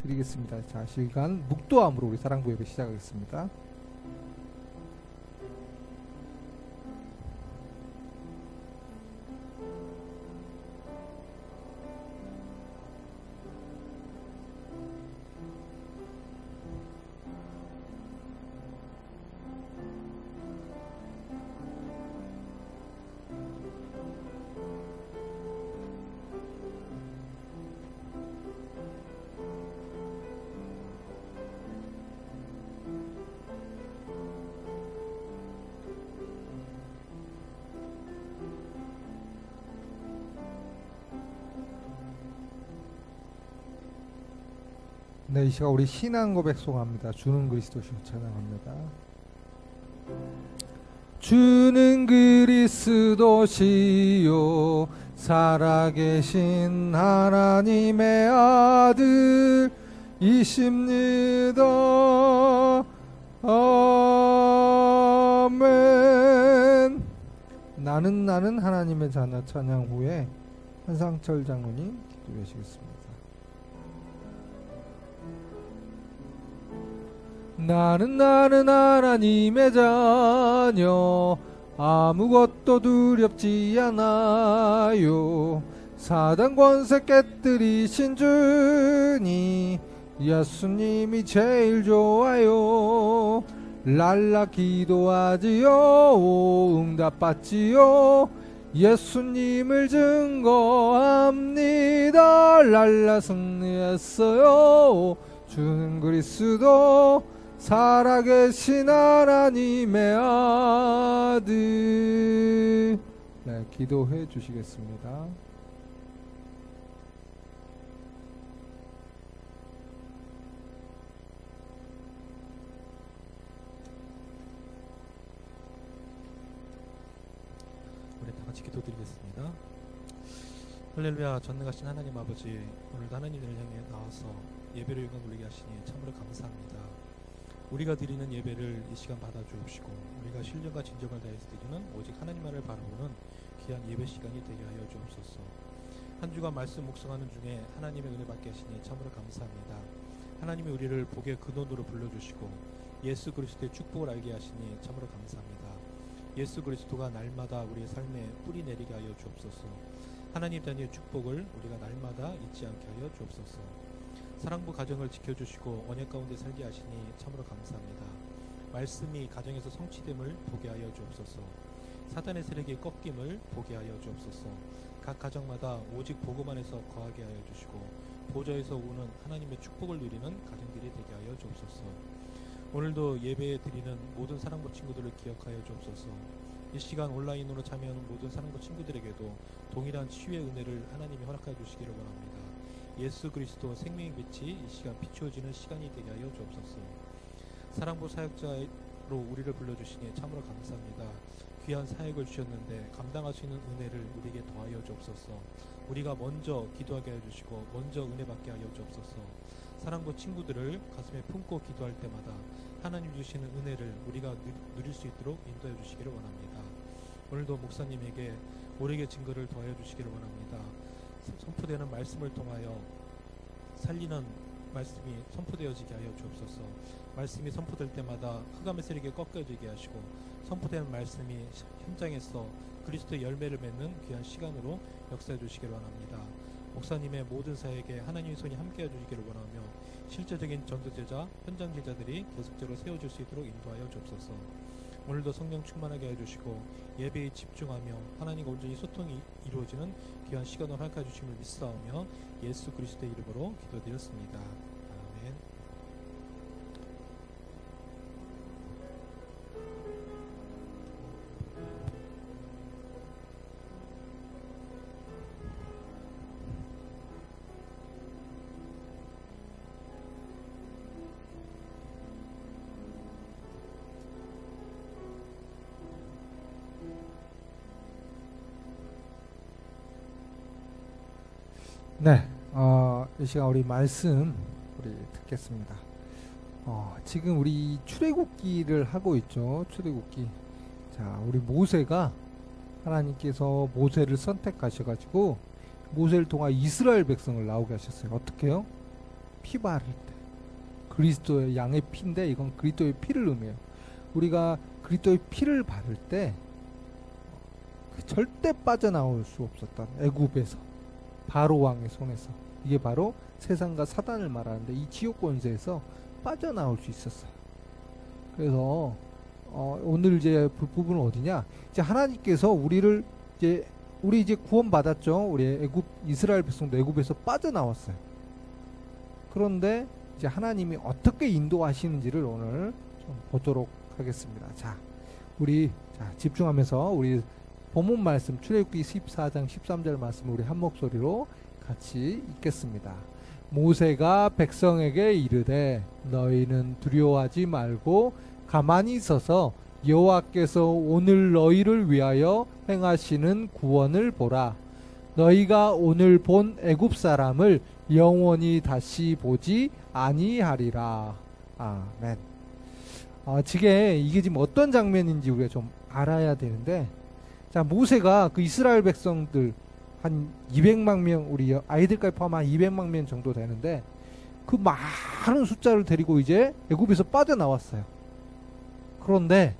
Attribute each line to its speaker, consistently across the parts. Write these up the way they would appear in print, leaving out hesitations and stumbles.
Speaker 1: 드리겠습니다. 자, 시간 묵도함으로 우리 사랑부 예배 시작하겠습니다. 네, 이 시간 우리 신앙 고백 송합니다. 주는 그리스도시요 찬양합니다. 주는 그리스도시요 살아계신 하나님의 아들이십니다. 아멘. 나는 하나님의 자녀 찬양 후에 한상철 장로님 기도해 주시겠습니다. 나는 하나님의 자녀 아무것도 두렵지 않아요. 사단 권세 깨뜨리신 주니 예수님이 제일 좋아요. 랄라 기도하지요 응답받지요 예수님을 증거합니다. 랄라 승리했어요. 주는 그리스도 살아계신 하나님의 아들. 네, 기도해 주시겠습니다.
Speaker 2: 우리 다 같이 기도드리겠습니다. 할렐루야. 전능하신 하나님 아버지, 오늘도 하나님을 향해 나와서 예배를 영광 돌리게 하시니 참으로 감사합니다. 우리가 드리는 예배를 이 시간 받아주옵시고 우리가 신령과 진정을 다해서 드리는 오직 하나님만을 바라보는 귀한 예배 시간이 되게 하여 주옵소서. 한 주간 말씀 묵상하는 중에 하나님의 은혜 받게 하시니 참으로 감사합니다. 하나님이 우리를 복의 근원으로 불러주시고 예수 그리스도의 축복을 알게 하시니 참으로 감사합니다. 예수 그리스도가 날마다 우리의 삶에 뿌리 내리게 하여 주옵소서. 하나님 단위의 축복을 우리가 날마다 잊지 않게 하여 주옵소서. 사랑부 가정을 지켜주시고 언약 가운데 살게 하시니 참으로 감사합니다. 말씀이 가정에서 성취됨을 보게 하여 주옵소서. 사단의 세력이 꺾임을 보게 하여 주옵소서. 각 가정마다 오직 보고만 해서 거하게 하여 주시고 보좌에서 오는 하나님의 축복을 누리는 가정들이 되게 하여 주옵소서. 오늘도 예배에 드리는 모든 사랑부 친구들을 기억하여 주옵소서. 이 시간 온라인으로 참여하는 모든 사랑부 친구들에게도 동일한 치유의 은혜를 하나님이 허락하여 주시기를 원합니다. 예수 그리스도 생명의 빛이 이 시간 비추어지는 시간이 되게 하여 주옵소서. 사랑부 사역자로 우리를 불러주시니 참으로 감사합니다. 귀한 사역을 주셨는데 감당할 수 있는 은혜를 우리에게 더하여 주옵소서. 우리가 먼저 기도하게 하여 주시고 먼저 은혜 받게 하여 주옵소서. 사랑부 친구들을 가슴에 품고 기도할 때마다 하나님 주시는 은혜를 우리가 누릴 수 있도록 인도해 주시기를 원합니다. 오늘도 목사님에게 오래게 증거를 더하여 주시기를 원합니다. 선포되는 말씀을 통하여 살리는 말씀이 선포되어지게 하여 주옵소서. 말씀이 선포될 때마다 흑암의 세력에 꺾여지게 하시고 선포되는 말씀이 현장에서 그리스도의 열매를 맺는 귀한 시간으로 역사해 주시기를 원합니다. 목사님의 모든 사역에 하나님의 손이 함께해 주시기를 원하며 실제적인 전도제자, 현장 제자들이 계속적으로 세워질 수 있도록 인도하여 주옵소서. 오늘도 성령 충만하게 해주시고 예배에 집중하며 하나님과 온전히 소통이 이루어지는 귀한 시간을 허락해 주심을 믿사오며 예수 그리스도의 이름으로 기도드렸습니다. 아멘.
Speaker 1: 네, 이 시간 우리 말씀 우리 듣겠습니다. 지금 우리 출애굽기를 하고 있죠. 출애굽기. 자, 우리 모세가 하나님께서 모세를 선택하셔가지고 모세를 통해 이스라엘 백성을 나오게 하셨어요. 어떻게요? 피 바를 때 그리스도의 양의 피인데 이건 그리스도의 피를 의미해요. 우리가 그리스도의 피를 바를 때 절대 빠져나올 수 없었던 애굽에서 바로 왕의 손에서 이게 바로 세상과 사단을 말하는데 이 지옥 권세에서 빠져나올 수 있었어요. 그래서 오늘 이제 부분은 어디냐? 이제 하나님께서 우리를 우리 이제 구원 받았죠. 우리 이스라엘 백성도 애굽에서 빠져나왔어요. 그런데 이제 하나님이 어떻게 인도하시는지를 오늘 좀 보도록 하겠습니다. 자, 우리 집중하면서 우리 본문 말씀 출애굽기 14장 13절 말씀 우리 한 목소리로 같이 읽겠습니다. 모세가 백성에게 이르되 너희는 두려워하지 말고 가만히 있어서 여호와께서 오늘 너희를 위하여 행하시는 구원을 보라. 너희가 오늘 본 애굽 사람을 영원히 다시 보지 아니하리라. 아멘. 이게 지금 어떤 장면인지 우리가 좀 알아야 되는데, 자, 모세가 그 이스라엘 백성들 한 200만 명, 우리 아이들까지 포함한 200만 명 정도 되는데 그 많은 숫자를 데리고 이제 애굽에서 빠져나왔어요. 그런데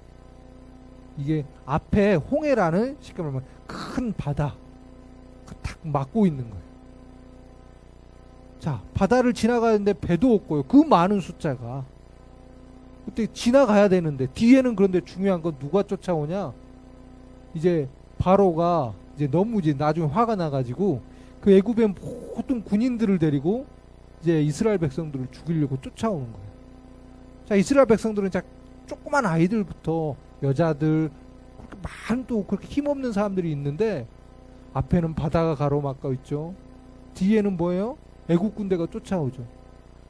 Speaker 1: 이게 앞에 홍해라는 쉽게 말하면 큰 바다 탁 막고 있는 거예요. 자, 바다를 지나가는데 배도 없고요. 그 많은 숫자가 그때 지나가야 되는데 뒤에는, 그런데 중요한 건 누가 쫓아오냐? 이제 바로가 이제 너무 이제 나중에 화가 나가지고 그 애굽의 모든 군인들을 데리고 이제 이스라엘 백성들을 죽이려고 쫓아오는 거예요. 자, 이스라엘 백성들은 조그만 아이들부터 여자들 또 그렇게 힘없는 사람들이 있는데 앞에는 바다가 가로막고 있죠. 뒤에는 뭐예요? 애국 군대가 쫓아오죠.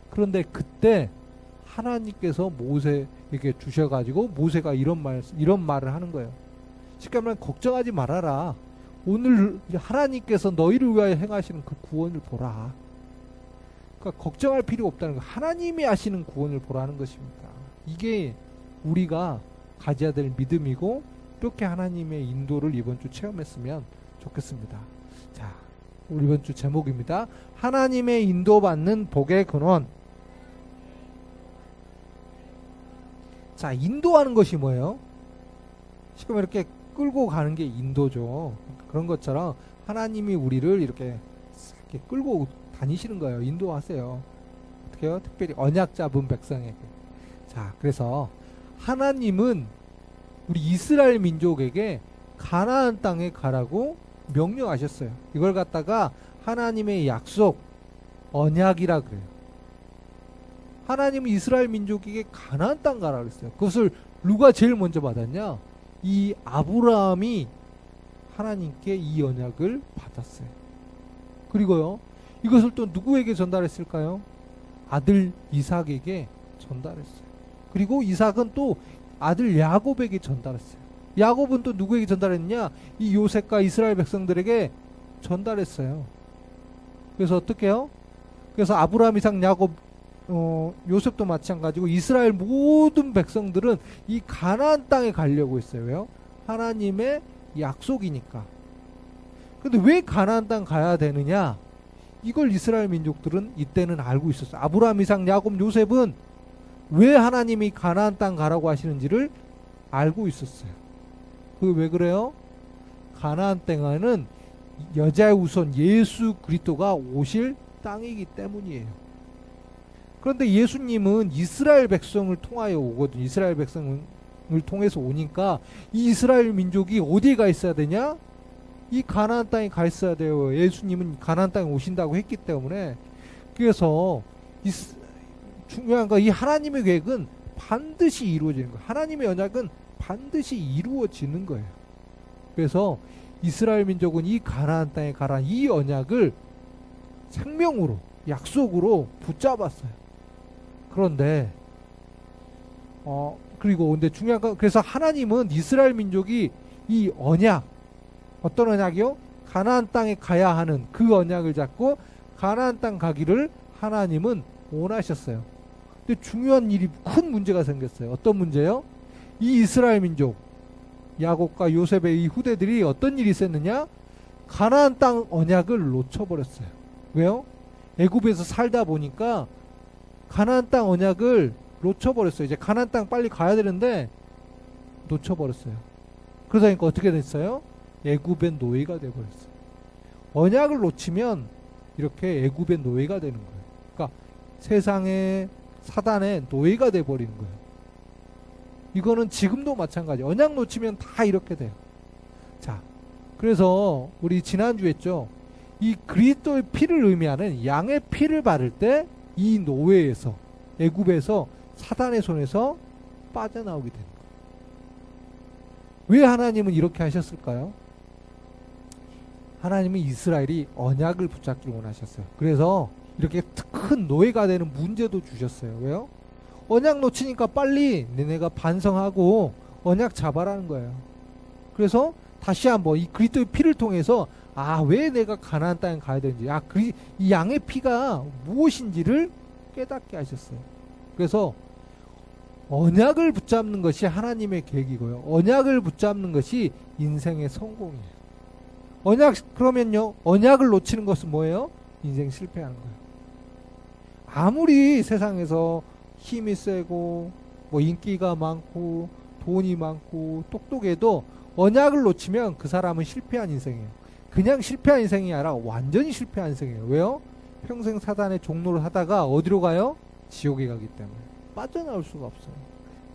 Speaker 1: 그런데 그때 하나님께서 모세에게 주셔가지고 모세가 이런 말을 하는 거예요. 쉽게 말하면 걱정하지 말아라. 오늘 하나님께서 너희를 위하여 행하시는 그 구원을 보라. 그러니까 걱정할 필요 없다는 거. 하나님이 하시는 구원을 보라는 것입니다. 이게 우리가 가져야 될 믿음이고 이렇게 하나님의 인도를 이번 주 체험했으면 좋겠습니다. 자, 우리 이번 주 제목입니다. 하나님의 인도받는 복의 근원. 자, 인도하는 것이 뭐예요? 지금 이렇게 끌고 가는 게 인도죠. 그런 것처럼 하나님이 우리를 이렇게 끌고 다니시는 거예요. 인도하세요. 어떻게 해요? 특별히 언약 잡은 백성에게. 자, 그래서 하나님은 우리 이스라엘 민족에게 가나안 땅에 가라고 명령하셨어요. 이걸 갖다가 하나님의 약속, 언약이라 그래요. 하나님은 이스라엘 민족에게 가나안 땅 가라 그랬어요. 그것을 누가 제일 먼저 받았냐? 이 아브라함이 하나님께 이 언약을 받았어요. 그리고요, 이것을 또 누구에게 전달했을까요? 아들 이삭에게 전달했어요. 그리고 이삭은 또 아들 야곱에게 전달했어요. 야곱은 또 누구에게 전달했냐? 이 요셉과 이스라엘 백성들에게 전달했어요. 그래서 어떻게 해요? 그래서 아브라함, 이삭, 야곱, 요셉도 마찬가지고 이스라엘 모든 백성들은 이 가나안 땅에 가려고 했어요. 왜요? 하나님의 약속이니까. 근데 왜 가나안 땅 가야 되느냐? 이걸 이스라엘 민족들은 이때는 알고 있었어요. 아브라함, 이삭, 야곱, 요셉은 왜 하나님이 가나안 땅 가라고 하시는지를 알고 있었어요. 그 왜 그래요? 가나안 땅에는 여자의 우선 예수 그리스도가 오실 땅이기 때문이에요. 그런데 예수님은 이스라엘 백성을 통하여 오거든요. 이스라엘 백성을 통해서 오니까 이 이스라엘 민족이 어디에 가 있어야 되냐? 이 가나안 땅에 가 있어야 돼요. 예수님은 가나안 땅에 오신다고 했기 때문에. 그래서 중요한 건 이 하나님의 계획은 반드시 이루어지는 거예요. 하나님의 언약은 반드시 이루어지는 거예요. 그래서 이스라엘 민족은 이 가나안 땅에 가라는 이 언약을 생명으로, 약속으로 붙잡았어요. 그런데 근데 중요한 건, 그래서 하나님은 이스라엘 민족이 이 언약, 어떤 언약이요? 가나안 땅에 가야 하는 그 언약을 잡고 가나안 땅 가기를 하나님은 원하셨어요. 근데 중요한 일이, 큰 문제가 생겼어요. 어떤 문제요? 이 이스라엘 민족, 야곱과 요셉의 이 후대들이 어떤 일이 있었느냐? 가나안 땅 언약을 놓쳐버렸어요. 왜요? 애굽에서 살다 보니까 가나안 땅 언약을 놓쳐버렸어요. 이제 가나안 땅 빨리 가야 되는데 놓쳐버렸어요. 그러다 보니까 어떻게 됐어요? 애굽의 노예가 돼버렸어요. 언약을 놓치면 이렇게 애굽의 노예가 되는 거예요. 그러니까 세상의 사단의 노예가 돼버리는 거예요. 이거는 지금도 마찬가지. 언약 놓치면 다 이렇게 돼요. 자, 그래서 우리 지난주에 했죠. 이 그리스도의 피를 의미하는 양의 피를 바를 때 이 노예에서 애굽에서 사단의 손에서 빠져나오게 되는 거예요. 왜 하나님은 이렇게 하셨을까요? 하나님은 이스라엘이 언약을 붙잡기를 원하셨어요. 그래서 이렇게 큰 노예가 되는 문제도 주셨어요. 왜요? 언약 놓치니까 빨리 너네가 반성하고 언약 잡아라는 거예요. 그래서 다시 한번 이 그리스도의 피를 통해서 왜 내가 가나안 땅에 가야 되는지, 이 양의 피가 무엇인지를 깨닫게 하셨어요. 그래서 언약을 붙잡는 것이 하나님의 계획이고요. 언약을 붙잡는 것이 인생의 성공이에요. 그러면요, 언약을 놓치는 것은 뭐예요? 인생 실패하는 거예요. 아무리 세상에서 힘이 세고 뭐 인기가 많고 돈이 많고 똑똑해도 언약을 놓치면 그 사람은 실패한 인생이에요. 그냥 실패한 인생이 아니라 완전히 실패한 인생이에요. 왜요? 평생 사단의 종로를 하다가 어디로 가요? 지옥에 가기 때문에 빠져나올 수가 없어요.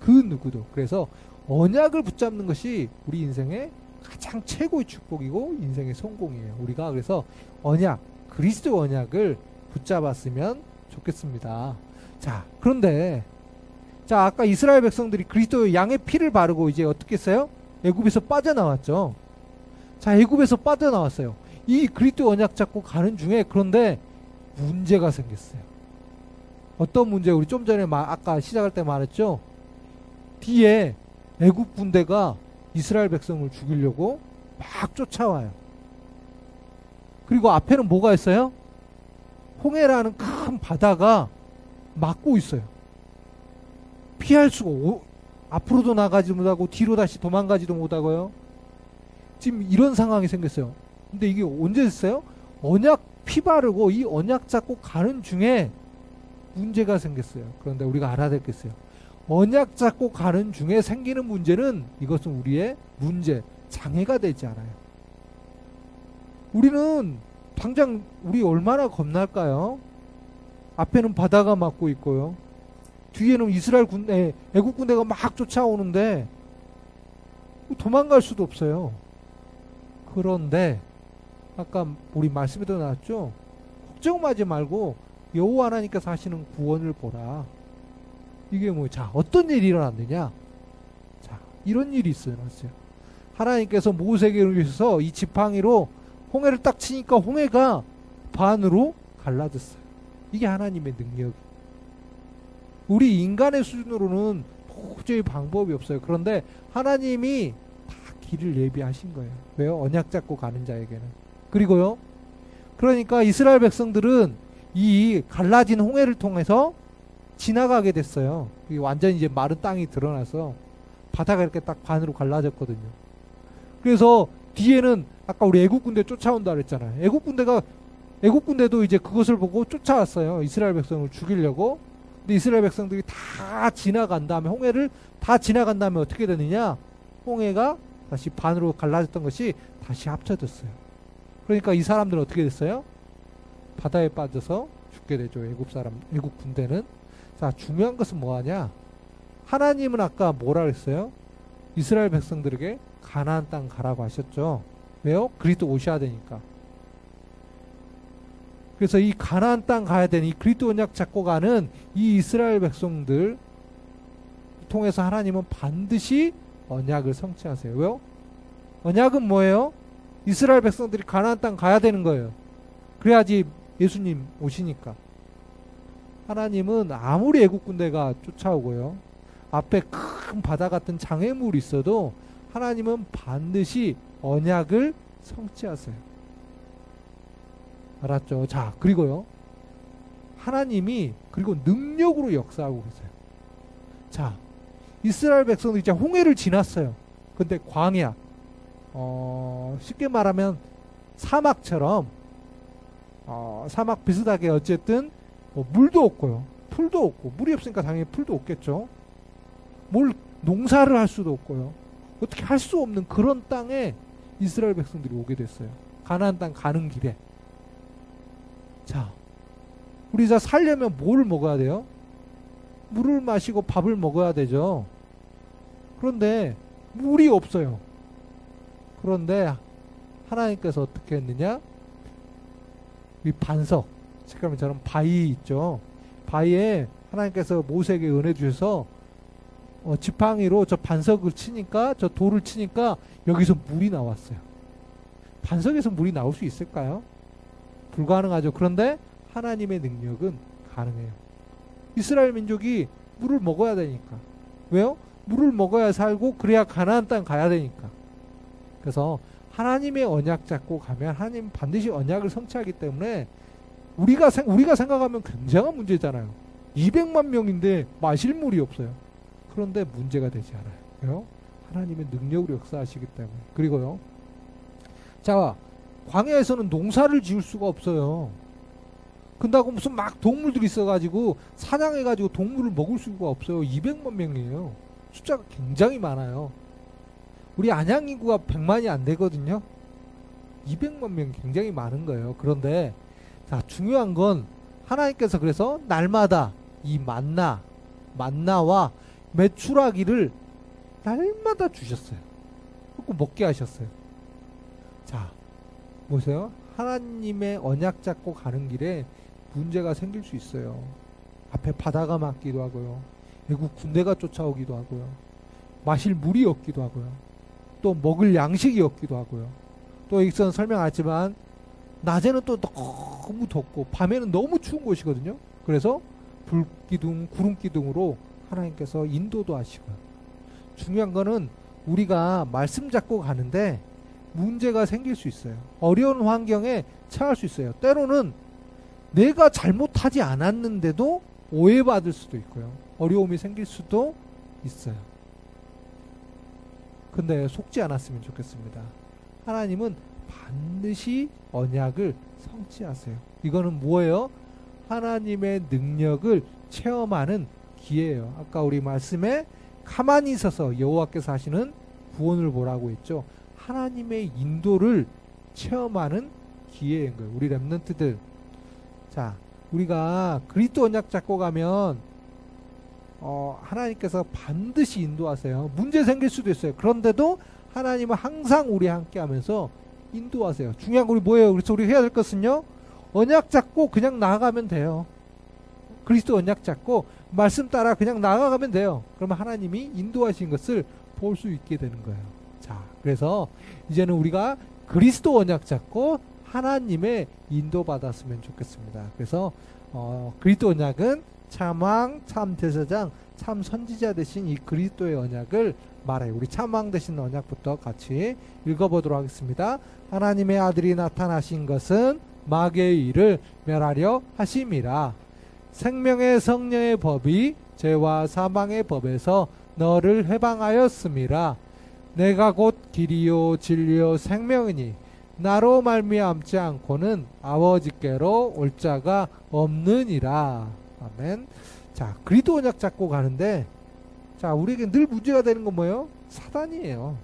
Speaker 1: 그 누구도. 그래서 언약을 붙잡는 것이 우리 인생의 가장 최고의 축복이고 인생의 성공이에요. 우리가 그래서 그리스도 언약을 붙잡았으면 좋겠습니다. 자, 그런데 아까 이스라엘 백성들이 그리스도의 양의 피를 바르고 이제 어떻게 했어요? 애굽에서 빠져나왔죠. 자, 애굽에서 빠져나왔어요. 이 그리스도 언약 잡고 가는 중에 그런데 문제가 생겼어요. 어떤 문제? 우리 좀 전에 아까 시작할 때 말했죠. 뒤에 애굽 군대가 이스라엘 백성을 죽이려고 막 쫓아와요. 그리고 앞에는 뭐가 있어요? 홍해라는 큰 바다가 막고 있어요. 피할 수가 앞으로도 나가지 못하고 뒤로 다시 도망가지도 못하고요. 지금 이런 상황이 생겼어요. 근데 이게 언제 됐어요? 언약 피 바르고 이 언약 잡고 가는 중에 문제가 생겼어요. 그런데 우리가 알아야 될 게 있어요. 언약 잡고 가는 중에 생기는 문제는 이것은 우리의 문제, 장애가 되지 않아요. 우리는 당장 우리 얼마나 겁날까요? 앞에는 바다가 막고 있고요. 뒤에는 애국 군대가 막 쫓아오는데 도망갈 수도 없어요. 그런데 아까 우리 말씀에도 나왔죠. 걱정하지 말고 여호와 하나님께서 하시는 구원을 보라. 이게 어떤 일이 일어났느냐? 자, 이런 일이 일어났어요. 하나님께서 모세에게 위해서 이 지팡이로 홍해를 딱 치니까 홍해가 반으로 갈라졌어요. 이게 하나님의 능력이에요. 우리 인간의 수준으로는 도저히 방법이 없어요. 그런데 하나님이 다 길을 예비하신 거예요. 왜요? 언약 잡고 가는 자에게는. 그리고요, 그러니까 이스라엘 백성들은 이 갈라진 홍해를 통해서 지나가게 됐어요. 완전히 이제 마른 땅이 드러나서 바다가 이렇게 딱 반으로 갈라졌거든요. 그래서 뒤에는 아까 우리 애국 군대 쫓아온다 그랬잖아요. 애국 군대도 이제 그것을 보고 쫓아왔어요. 이스라엘 백성을 죽이려고. 근데 이스라엘 백성들이 다 지나간 다음에 홍해를 다 지나간 다음에 어떻게 되느냐? 홍해가 다시 반으로 갈라졌던 것이 다시 합쳐졌어요. 그러니까 이 사람들은 어떻게 됐어요? 바다에 빠져서 죽게 되죠. 애국 군대는. 자, 중요한 것은 뭐하냐? 하나님은 아까 뭐라 그랬어요? 이스라엘 백성들에게 가나안 땅 가라고 하셨죠. 왜요? 그리스도 오셔야 되니까. 그래서 이 가나안 땅 가야 되는 이 그리스도 언약 잡고 가는 이 이스라엘 백성들 통해서 하나님은 반드시 언약을 성취하세요. 왜요? 언약은 뭐예요? 이스라엘 백성들이 가나안 땅 가야 되는 거예요. 그래야지 예수님 오시니까. 하나님은 아무리 애국 군대가 쫓아오고요, 앞에 큰 바다 같은 장애물이 있어도 하나님은 반드시 언약을 성취하세요. 알았죠? 자, 그리고요, 하나님이 그리고 능력으로 역사하고 계세요. 자, 이스라엘 백성들이 이제 홍해를 지났어요. 근데 광야, 쉽게 말하면 사막처럼, 사막 비슷하게 어쨌든 물도 없고요, 풀도 없고, 물이 없으니까 당연히 풀도 없겠죠. 뭘 농사를 할 수도 없고요. 어떻게 할 수 없는 그런 땅에 이스라엘 백성들이 오게 됐어요. 가나안 땅 가는 길에. 자, 우리 자 살려면 뭘 먹어야 돼요? 물을 마시고 밥을 먹어야 되죠. 그런데 물이 없어요. 그런데 하나님께서 어떻게 했느냐? 이 반석, 지금처럼 바위 있죠. 바위에 하나님께서 모세에게 은혜 주셔서 지팡이로 저 반석을 치니까, 저 돌을 치니까 여기서 물이 나왔어요. 반석에서 물이 나올 수 있을까요? 불가능하죠. 그런데 하나님의 능력은 가능해요. 이스라엘 민족이 물을 먹어야 되니까. 왜요? 물을 먹어야 살고 그래야 가나안 땅 가야 되니까. 그래서 하나님의 언약 잡고 가면 하나님 반드시 언약을 성취하기 때문에 우리가 생각하면 굉장한 문제잖아요. 200만 명인데 마실 물이 없어요. 그런데 문제가 되지 않아요. 왜요? 하나님의 능력으로 역사하시기 때문에. 그리고요. 자, 광야에서는 농사를 지을 수가 없어요. 근다고 무슨 막 동물들이 있어가지고 사냥해가지고 동물을 먹을 수가 없어요. 200만 명이에요. 숫자가 굉장히 많아요. 우리 안양 인구가 100만이 안 되거든요. 200만 명 굉장히 많은 거예요. 그런데 자, 중요한 건 하나님께서 그래서 날마다 이 만나와 메추라기를 날마다 주셨어요. 꼭 먹게 하셨어요. 자, 보세요. 하나님의 언약 잡고 가는 길에 문제가 생길 수 있어요. 앞에 바다가 막기도 하고요. 외국 군대가 쫓아오기도 하고요. 마실 물이 없기도 하고요. 또 먹을 양식이 없기도 하고요. 또 여기서는 설명하지만 낮에는 또 너무 덥고 밤에는 너무 추운 곳이거든요. 그래서 불기둥, 구름기둥으로 하나님께서 인도도 하시고요. 중요한 거는 우리가 말씀 잡고 가는데 문제가 생길 수 있어요. 어려운 환경에 처할 수 있어요. 때로는 내가 잘못하지 않았는데도 오해받을 수도 있고요. 어려움이 생길 수도 있어요. 근데 속지 않았으면 좋겠습니다. 하나님은 반드시 언약을 성취하세요. 이거는 뭐예요? 하나님의 능력을 체험하는 기회예요. 아까 우리 말씀에 가만히 있어서 여호와께서 하시는 구원을 보라고 했죠. 하나님의 인도를 체험하는 기회인 거예요. 우리 렘넌트들. 자, 우리가 그리스도 언약 잡고 가면 하나님께서 반드시 인도하세요. 문제 생길 수도 있어요. 그런데도 하나님은 항상 우리 함께 하면서 인도하세요. 중요한 건 우리 뭐예요? 그래서 우리 해야 될 것은요, 언약 잡고 그냥 나아가면 돼요. 그리스도 언약 잡고 말씀 따라 그냥 나아가면 돼요. 그러면 하나님이 인도하신 것을 볼 수 있게 되는 거예요. 자, 그래서 이제는 우리가 그리스도 언약 잡고 하나님의 인도받았으면 좋겠습니다. 그래서 그리스도 언약은 참왕, 참제사장, 참선지자 되신 이 그리스도의 언약을 말해요. 우리 참왕 되신 언약부터 같이 읽어보도록 하겠습니다. 하나님의 아들이 나타나신 것은 마귀의 일을 멸하려 하심이라. 생명의 성령의 법이 죄와 사망의 법에서 너를 해방하였음이라. 내가 곧 길이요 진리요 생명이니 나로 말미암지 않고는 아버지께로 올 자가 없느니라. 아멘. 자, 그리스도 언약 잡고 가는데, 자, 우리에게 늘 문제가 되는 건 뭐예요? 사단이에요.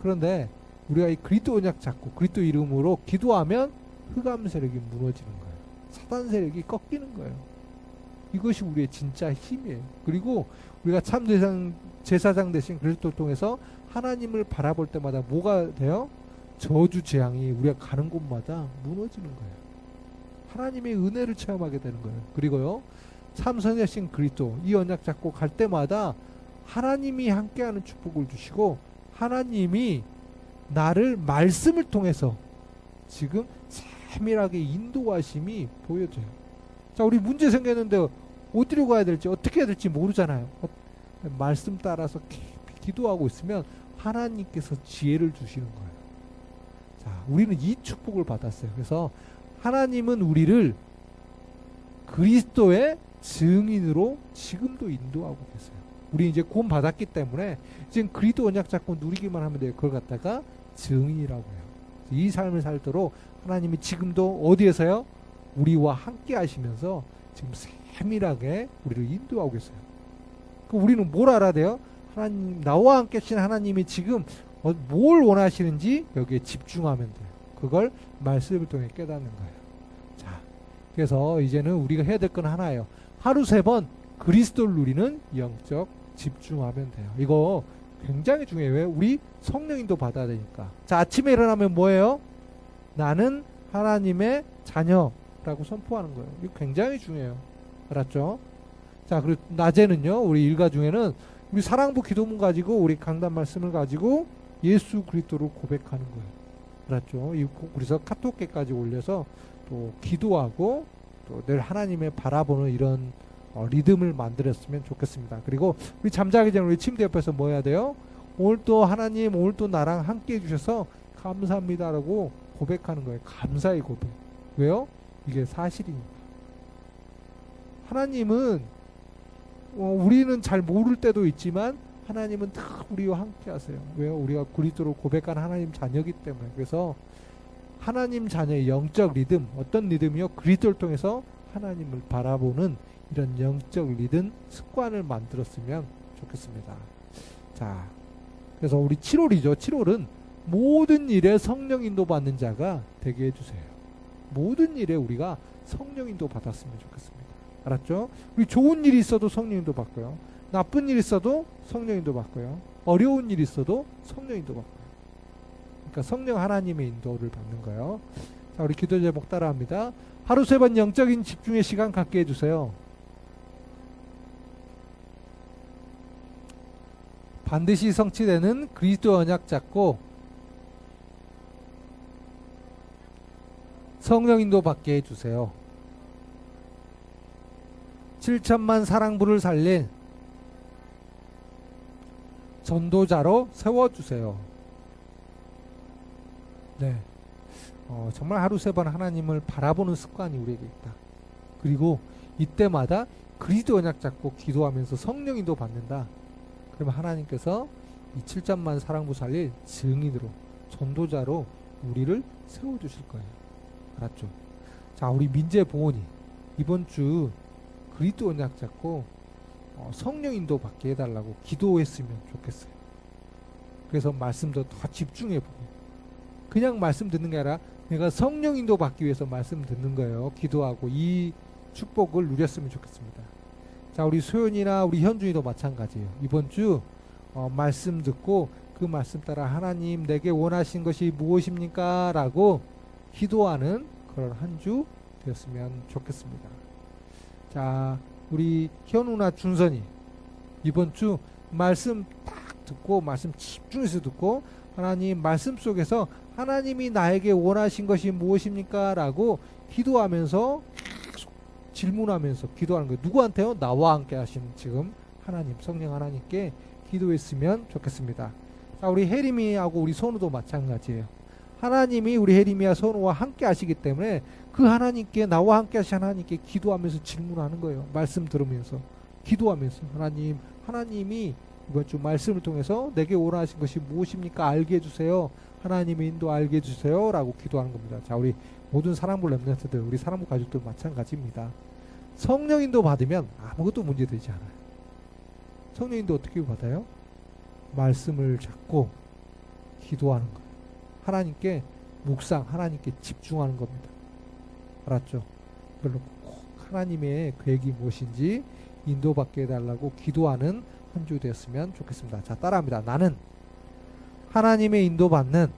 Speaker 1: 그런데 우리가 이 그리스도 언약 잡고 그리스도 이름으로 기도하면 흑암 세력이 무너지는 거예요. 사단 세력이 꺾이는 거예요. 이것이 우리의 진짜 힘이에요. 그리고 우리가 참 제사장 대신 그리스도를 통해서 하나님을 바라볼 때마다 뭐가 돼요? 저주 재앙이 우리가 가는 곳마다 무너지는 거예요. 하나님의 은혜를 체험하게 되는 거예요. 그리고요, 참선하신 그리스도 이 언약 잡고 갈 때마다 하나님이 함께하는 축복을 주시고 하나님이 나를 말씀을 통해서 지금 세밀하게 인도하심이 보여져요. 자, 우리 문제 생겼는데 어디로 가야 될지 어떻게 해야 될지 모르잖아요. 말씀 따라서 기도하고 있으면 하나님께서 지혜를 주시는 거예요. 자, 우리는 이 축복을 받았어요. 그래서 하나님은 우리를 그리스도의 증인으로 지금도 인도하고 계세요. 우리 이제 구원 받았기 때문에 지금 그리스도 언약 잡고 누리기만 하면 돼요. 그걸 갖다가 증인이라고 해요. 이 삶을 살도록 하나님이 지금도 어디에서요? 우리와 함께 하시면서 지금 세밀하게 우리를 인도하고 계세요. 그럼 우리는 뭘 알아야 돼요? 하나님, 나와 함께 하신 하나님이 지금 뭘 원하시는지 여기에 집중하면 돼요. 그걸 말씀을 통해 깨닫는 거예요. 자, 그래서 이제는 우리가 해야 될 건 하나예요. 하루 3번 그리스도를 누리는 영적 집중하면 돼요. 이거 굉장히 중요해요. 왜? 우리 성령인도 받아야 되니까. 자, 아침에 일어나면 뭐예요? 나는 하나님의 자녀라고 선포하는 거예요. 이거 굉장히 중요해요. 알았죠? 자, 그리고 낮에는요, 우리 일과 중에는 우리 사랑부 기도문 가지고 우리 강단 말씀을 가지고 예수 그리스도를 고백하는 거예요. 알았죠? 그래서 카톡계까지 올려서 또 기도하고 또 늘 하나님의 바라보는 이런 리듬을 만들었으면 좋겠습니다. 그리고 우리 잠자기 전에 우리 침대 옆에서 뭐 해야 돼요? 오늘 또 하나님, 오늘 또 나랑 함께 해주셔서 감사합니다라고 고백하는 거예요. 감사의 고백. 왜요? 이게 사실이니까. 하나님은 우리는 잘 모를 때도 있지만 하나님은 다 우리와 함께 하세요. 왜요? 우리가 그리스도로 고백한 하나님 자녀이기 때문에. 그래서 하나님 자녀의 영적 리듬, 어떤 리듬이요? 그리스도를 통해서 하나님을 바라보는 이런 영적 리듬 습관을 만들었으면 좋겠습니다. 자, 그래서 우리 7월이죠. 7월은 모든 일에 성령 인도 받는 자가 되게 해주세요. 모든 일에 우리가 성령 인도 받았으면 좋겠습니다. 알았죠? 우리 좋은 일이 있어도 성령 인도 받고요. 나쁜 일이 있어도 성령 인도 받고요. 어려운 일이 있어도 성령 인도 받고요. 그러니까 성령 하나님의 인도를 받는 거예요. 자, 우리 기도 제목 따라합니다. 하루 3번 영적인 집중의 시간 갖게 해주세요. 반드시 성취되는 그리스도 언약 잡고 성령 인도 받게 해주세요. 7천만 사랑부를 살린 전도자로 세워주세요. 네, 정말 하루 3번 하나님을 바라보는 습관이 우리에게 있다. 그리고 이때마다 그리스도 언약 잡고 기도하면서 성령 인도 받는다. 그러면 하나님께서 이 7천만 사랑부 살릴 증인으로, 전도자로 우리를 세워주실 거예요. 알았죠? 자, 우리 민재 부모님 이번 주 그리스도 언약 잡고 성령 인도 받게 해달라고 기도했으면 좋겠어요. 그래서 말씀도 더 집중해보고, 그냥 말씀 듣는 게 아니라 내가 성령 인도 받기 위해서 말씀 듣는 거예요. 기도하고 이 축복을 누렸으면 좋겠습니다. 자, 우리 소연이나 우리 현준이도 마찬가지예요. 이번 주 말씀 듣고 그 말씀 따라 하나님 내게 원하신 것이 무엇입니까? 라고 기도하는 그런 한 주 되었으면 좋겠습니다. 자, 우리 현우나 준선이 이번 주 말씀 딱 듣고 말씀 집중해서 듣고 하나님 말씀 속에서 하나님이 나에게 원하신 것이 무엇입니까? 라고 기도하면서 질문하면서 기도하는 거예요. 누구한테요? 나와 함께 하시는 지금 하나님, 성령 하나님께 기도했으면 좋겠습니다. 자, 우리 혜림이하고 우리 선우도 마찬가지예요. 하나님이 우리 혜림이와 선우와 함께 하시기 때문에 그 하나님께, 나와 함께 하신 하나님께 기도하면서 질문하는 거예요. 말씀 들으면서 기도하면서 하나님이 이번 주 말씀을 통해서 내게 원하신 것이 무엇입니까? 알게 해주세요. 하나님의 인도 알게 해주세요. 라고 기도하는 겁니다. 자, 우리 모든 사랑부 렘넌트들, 우리 사랑부 가족들 마찬가지입니다. 성령 인도 받으면 아무것도 문제되지 않아요. 성령 인도 어떻게 받아요? 말씀을 잡고 기도하는 거예요. 하나님께 묵상, 하나님께 집중하는 겁니다. 알았죠? 별로 꼭 하나님의 계획이 무엇인지 인도받게 해달라고 기도하는 한 주 되었으면 좋겠습니다. 자, 따라합니다. 나는 하나님의 인도받는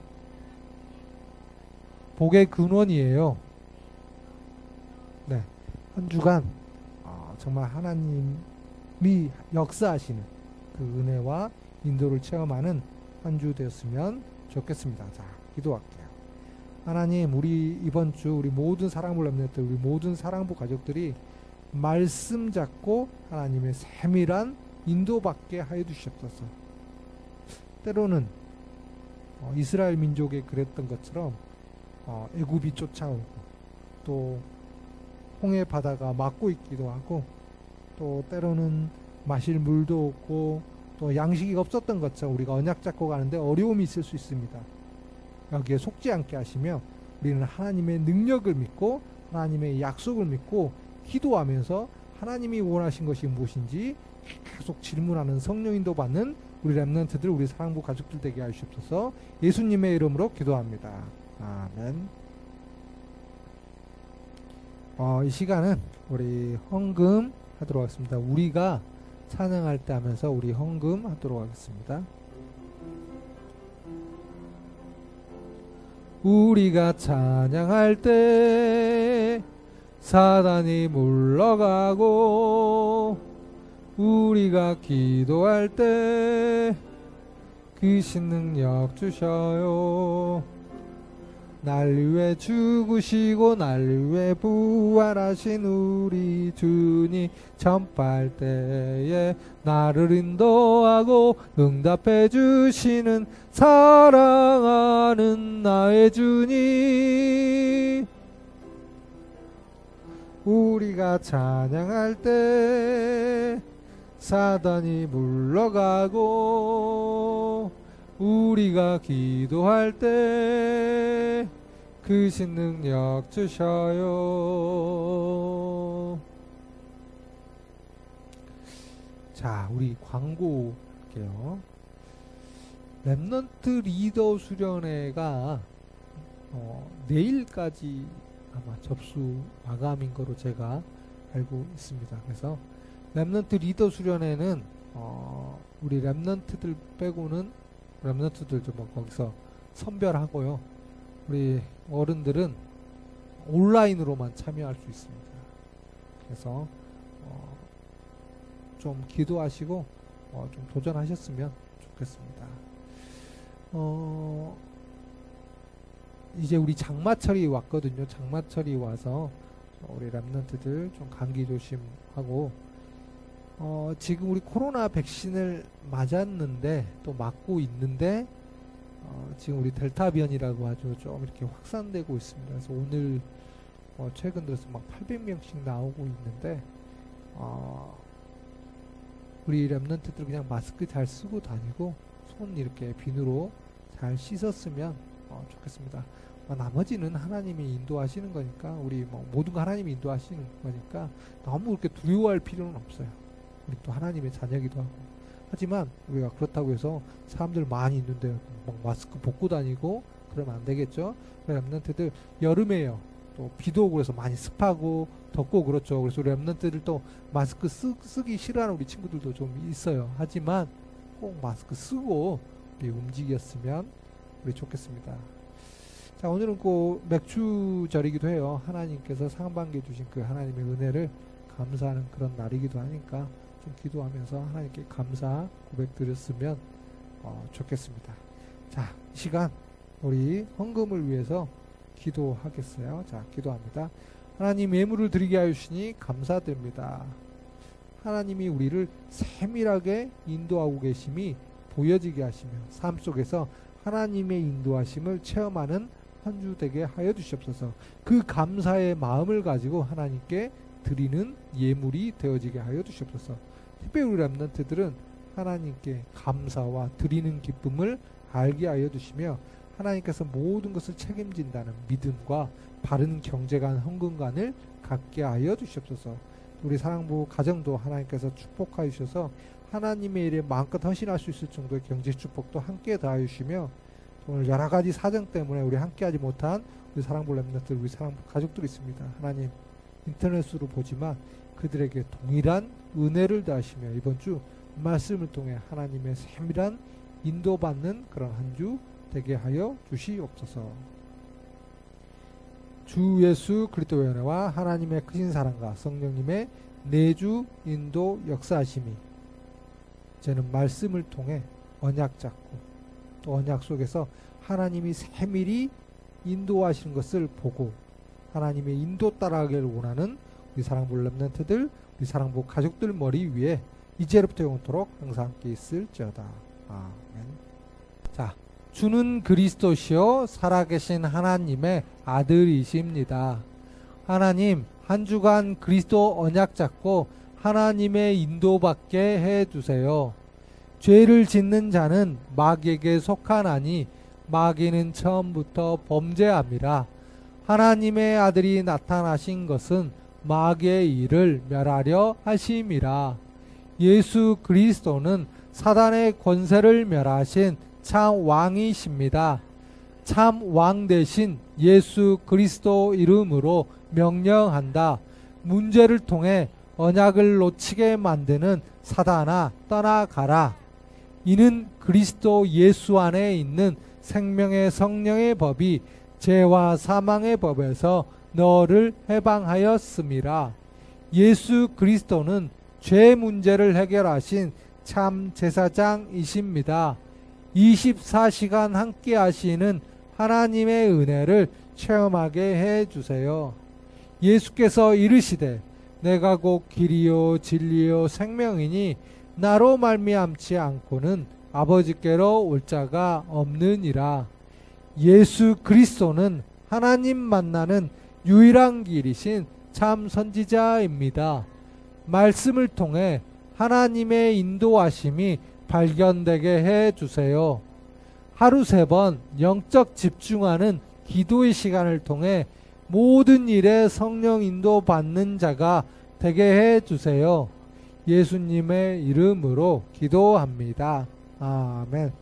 Speaker 1: 복의 근원이에요. 네, 한 주간 정말 하나님이 역사하시는 그 은혜와 인도를 체험하는 한 주 되었으면 좋겠습니다. 자, 기도할게요. 하나님, 우리 이번 주 우리 모든 사랑부 렘넌트, 우리 모든 사랑부 가족들이 말씀 잡고 하나님의 세밀한 인도받게 하여 주시옵소서. 때로는 이스라엘 민족에 그랬던 것처럼 애굽이 쫓아오고 또 홍해 바다가 막고 있기도 하고 또 때로는 마실 물도 없고 또 양식이 없었던 것처럼 우리가 언약 잡고 가는데 어려움이 있을 수 있습니다. 여기에 속지 않게 하시며 우리는 하나님의 능력을 믿고 하나님의 약속을 믿고 기도하면서 하나님이 원하신 것이 무엇인지 계속 질문하는 성령 인도 받는 우리 렘넌트들, 우리 사랑부 가족들 되게 하시옵소서. 예수님의 이름으로 기도합니다. 아멘. 이 시간은 우리 헌금 하도록 하겠습니다. 우리가 찬양할 때 하면서 우리 헌금 하도록 하겠습니다. 우리가 찬양할 때 사단이 물러가고, 우리가 기도할 때 그 신능력 주셔요. 날 위해 죽으시고 날 위해 부활하신 우리 주님, 전파할 때에 나를 인도하고 응답해 주시는 사랑하는 나의 주님. 우리가 찬양할 때 사단이 물러가고, 우리가 기도할 때 그 신능력 주셔요. 자, 우리 광고 할게요. 렘넌트 리더 수련회가 내일까지 아마 접수 마감인 거로 제가 알고 있습니다. 그래서 렘넌트 리더 수련회는 우리 렘넌트들 빼고는, 렘넌트들 좀 거기서 선별하고요. 우리 어른들은 온라인으로만 참여할 수 있습니다. 그래서 좀 기도하시고 좀 도전하셨으면 좋겠습니다. 이제 우리 장마철이 왔거든요. 장마철이 와서 우리 렘넌트들 좀 감기 조심하고, 지금 우리 코로나 백신을 맞았는데 또 맞고 있는데 지금 우리 델타 변이라고 하죠. 좀 이렇게 확산되고 있습니다. 그래서 오늘 최근 들어서 막 800명씩 나오고 있는데 우리 렘넌트들 그냥 마스크 잘 쓰고 다니고 손 이렇게 비누로 잘 씻었으면 좋겠습니다. 나머지는 하나님이 인도하시는 거니까, 우리 모든 거 하나님이 인도하시는 거니까 너무 그렇게 두려워할 필요는 없어요. 우리 또 하나님의 자녀기도 하고. 하지만 우리가 그렇다고 해서 사람들 많이 있는데 막 마스크 벗고 다니고 그러면 안 되겠죠. 렘넌트들 여름에요. 또 비도 오고 그래서 많이 습하고 덥고 그렇죠. 그래서 우리 렘넌트들 또 마스크 쓰기 싫어하는 우리 친구들도 좀 있어요. 하지만 꼭 마스크 쓰고 우리 움직였으면 우리 좋겠습니다. 자, 오늘은 꼭 맥주절이기도 해요. 하나님께서 상반기에 주신 그 하나님의 은혜를 감사하는 그런 날이기도 하니까 좀 기도하면서 하나님께 감사 고백 드렸으면 좋겠습니다. 자, 이 시간 우리 헌금을 위해서 기도하겠어요. 자, 기도합니다. 하나님, 예물을 드리게 하여 주시니 감사드립니다. 하나님이 우리를 세밀하게 인도하고 계심이 보여지게 하시며 삶 속에서 하나님의 인도하심을 체험하는 한 주 되게 하여 주시옵소서. 그 감사의 마음을 가지고 하나님께 드리는 예물이 되어지게 하여 주시옵소서. 특별히 우리 렘넌트들은 하나님께 감사와 드리는 기쁨을 알게 하여 주시며 하나님께서 모든 것을 책임진다는 믿음과 바른 경제관, 헌금관을 갖게 하여 주시옵소서. 우리 사랑부 가정도 하나님께서 축복하여 주셔서 하나님의 일에 마음껏 헌신할 수 있을 정도의 경제 축복도 함께 더하여 주시며, 오늘 여러 가지 사정 때문에 우리 함께하지 못한 우리 사랑부 렘넌트, 우리 사랑부 가족들이 있습니다. 하나님, 인터넷으로 보지만 그들에게 동일한 은혜를 더하시며 이번 주 말씀을 통해 하나님의 세밀한 인도받는 그런 한 주 되게 하여 주시옵소서. 주 예수 그리스도의 은혜와 하나님의 크신 사랑과 성령님의 내주 인도 역사하심이 이제는 말씀을 통해 언약 잡고 또 언약 속에서 하나님이 세밀히 인도하시는 것을 보고 하나님의 인도 따라가기를 원하는 우리 사랑부 렘넌트들, 우리 사랑부 가족들 머리 위에 이제로부터 영원토록 항상 함께 있을지어다. 아멘. 자, 주는 그리스도시요 살아계신 하나님의 아들이십니다. 하나님, 한 주간 그리스도 언약 잡고 하나님의 인도받게 해주세요. 죄를 짓는 자는 마귀에게 속하나니 마귀는 처음부터 범죄함이라. 하나님의 아들이 나타나신 것은 마귀의 일을 멸하려 하심이라. 예수 그리스도는 사단의 권세를 멸하신 참 왕이십니다. 참 왕 대신 예수 그리스도 이름으로 명령한다. 문제를 통해 언약을 놓치게 만드는 사단아 떠나가라. 이는 그리스도 예수 안에 있는 생명의 성령의 법이 죄와 사망의 법에서 너를 해방하였음이라. 예수 그리스도는 죄 문제를 해결하신 참 제사장이십니다. 24시간 함께 하시는 하나님의 은혜를 체험하게 해 주세요. 예수께서 이르시되 내가 곧 길이요 진리요 생명이니 나로 말미암지 않고는 아버지께로 올 자가 없느니라. 예수 그리스도는 하나님 만나는 유일한 길이신 참 선지자입니다. 말씀을 통해 하나님의 인도하심이 발견되게 해 주세요. 하루 3번 영적 집중하는 기도의 시간을 통해 모든 일에 성령 인도 받는 자가 되게 해 주세요. 예수님의 이름으로 기도합니다. 아멘.